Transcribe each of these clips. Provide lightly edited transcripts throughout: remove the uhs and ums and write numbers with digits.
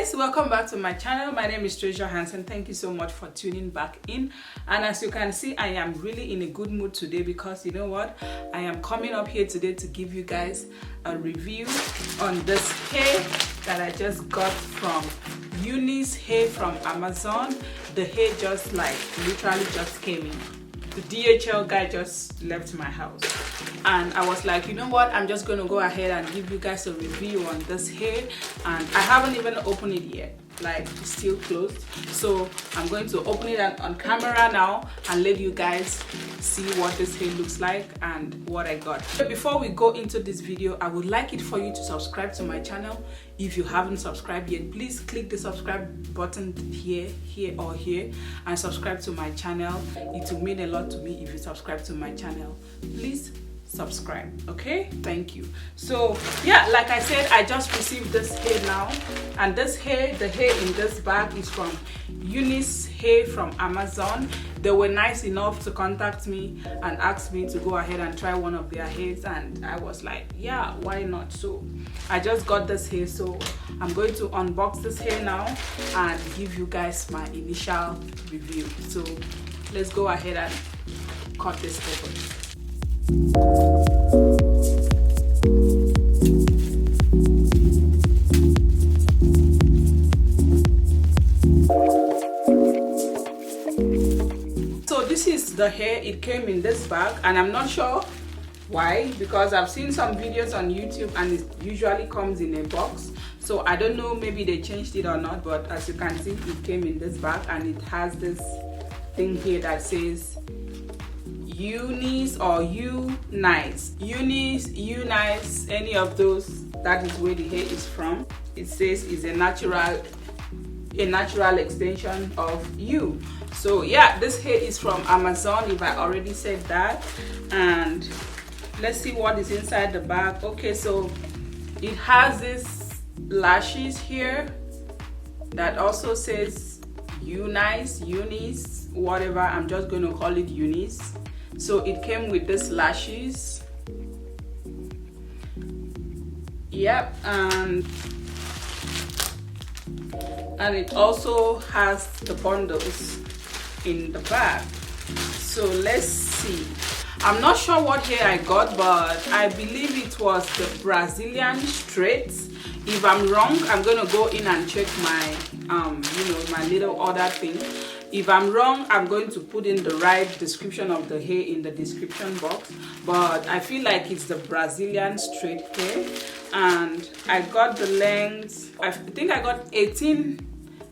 guys, welcome back to my channel. My name is Treasure Hansen. Thank you so much for tuning back in. And as you can see, I am really in a good mood today because you know what, I am coming up here today to give you guys a review on this hair that I just got from Unice hair from Amazon. The hair just like literally just came in. The DHL guy just left my house and I was like, you know what, I'm just gonna go ahead and give you guys a review on this hair. And I haven't even opened it yet, like it's still closed, so I'm going to open it on camera now and let you guys see what this hair looks like and what I got. But before we go into this video, I would like it for you to subscribe to my channel. If you haven't subscribed yet, please click the subscribe button here or here and subscribe to my channel. It will mean a lot to me if you subscribe to my channel. Please subscribe, okay? Thank you. So yeah, like I said, I just received this hair now, and this hair, the hair in this bag is from Unice hair from Amazon. They were nice enough to contact me and ask me to go ahead and try one of their hairs, and I was like, yeah, why not? So I just got this hair, so I'm going to unbox this hair now and give you guys my initial review. So let's go ahead and cut this open. So this is the hair. It came in this bag and I'm not sure why, because I've seen some videos on YouTube and it usually comes in a box. So I don't know, maybe they changed it or not, but as you can see, it came in this bag and it has this thing here that says Unice or Unice. Unice, any of those, that is where the hair is from. It says it's a natural extension of you. So yeah, this hair is from Amazon, if I already said that. And let's see what is inside the bag. Okay, so it has this lashes here that also says Unice, whatever. I'm just going to call it Unice. So it came with this lashes. Yep, and it also has the bundles in the bag. So let's see. I'm not sure what hair I got, but I believe it was the Brazilian straight. If I'm wrong, I'm gonna go in and check my my little order thing. If I'm wrong, I'm going to put in the right description of the hair in the description box, but I feel like it's the Brazilian straight hair. And I got the length, I think I got 18,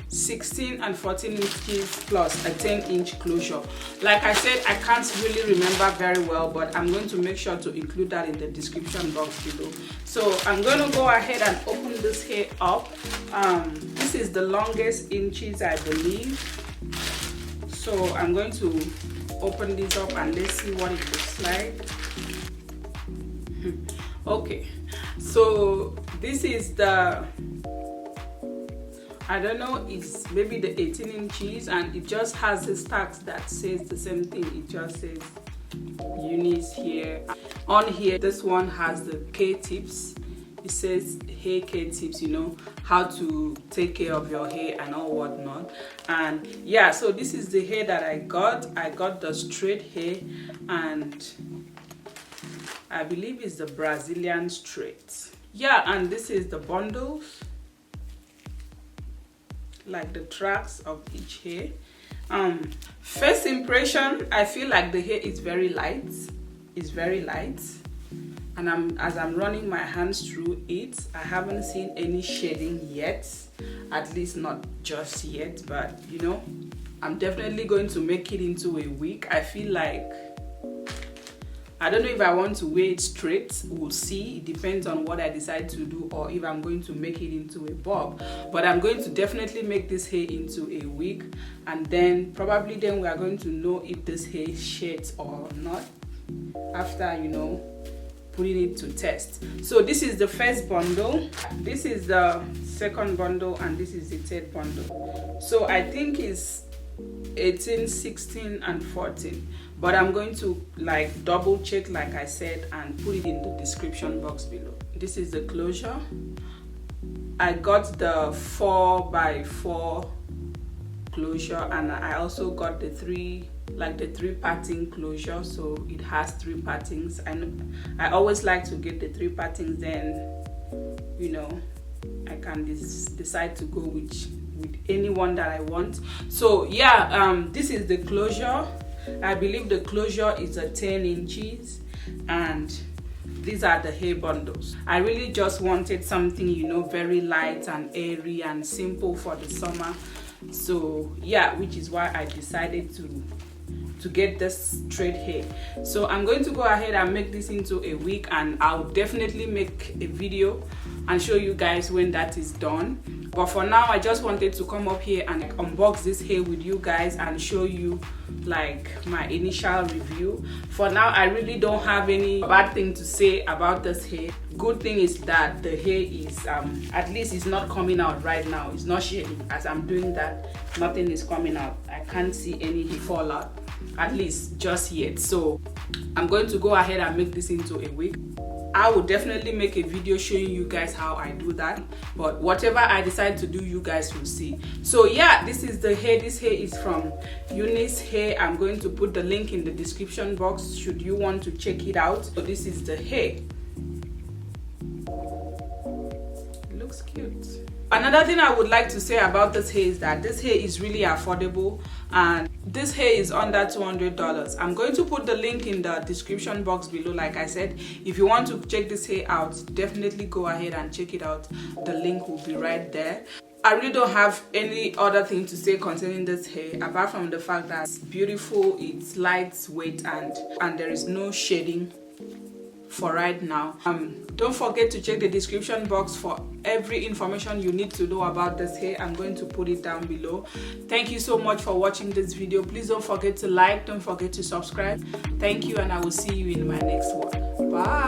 16 and 14 inches plus a 10-inch closure. Like I said, I can't really remember very well, but I'm going to make sure to include that in the description box below. So I'm going to go ahead and open this hair up. This is the longest inches, I believe. So I'm going to open this up and let's see what it looks like. Okay, so this is the, I don't know, it's maybe the 18 inches, and it just has this tags that says the same thing. It just says Unice here. On here, this one has the K tips. It says hair care tips, you know, how to take care of your hair and all whatnot. And yeah, so this is the hair that I got. I got the straight hair, and I believe it's the Brazilian straight. Yeah, and this is the bundles, like the tracks of each hair. First impression, I feel like the hair is very light. It's very light. And as I'm running my hands through it, I haven't seen any shading yet, at least not just yet, but you know, I'm definitely going to make it into a wig. I feel like, I don't know if I want to wear it straight, we'll see. It depends on what I decide to do, or if I'm going to make it into a bob. But I'm going to definitely make this hair into a wig, and then probably then we are going to know if this hair shades or not after, you know, putting it to test. So this is the first bundle, this is the second bundle, and this is the third bundle. So I think it's 18, 16 and 14, but I'm going to like double check, like I said, and put it in the description box below. This is the closure. I got the 4x4 closure, and I also got the three parting closure, so it has 3 partings. I always like to get the 3 partings, then you know I can decide to go with any one that I want. So yeah, this is the closure. I believe the closure is a 10 inches, and these are the hair bundles. I really just wanted something, you know, very light and airy and simple for the summer. So yeah, which is why I decided to get this straight hair. So I'm going to go ahead and make this into a wig, and I'll definitely make a video and show you guys when that is done. But for now, I just wanted to come up here and unbox this hair with you guys and show you like my initial review. For now, I really don't have any bad thing to say about this hair. Good thing is that the hair is at least it's not coming out right now. It's not shedding. As I'm doing that, nothing is coming out. I can't see any fallout, at least just yet. So I'm going to go ahead and make this into a wig. I will definitely make a video showing you guys how I do that, but whatever I decide to do, you guys will see. So yeah, this is the hair. This hair is from Unice hair. I'm going to put the link in the description box should you want to check it out. So this is the hair. It looks cute. Another thing I would like to say about this hair is that this hair is really affordable, and this hair is under $200. I'm going to put the link in the description box below. Like I said, if you want to check this hair out, definitely go ahead and check it out. The link will be right there. I really don't have any other thing to say concerning this hair apart from the fact that it's beautiful, it's lightweight, and there is no shading for right now. Don't forget to check the description box for every information you need to know about this hair. I'm going to put it down below. Thank you so much for watching this video. Please don't forget to like, don't forget to subscribe. Thank you, and I will see you in my next one. Bye.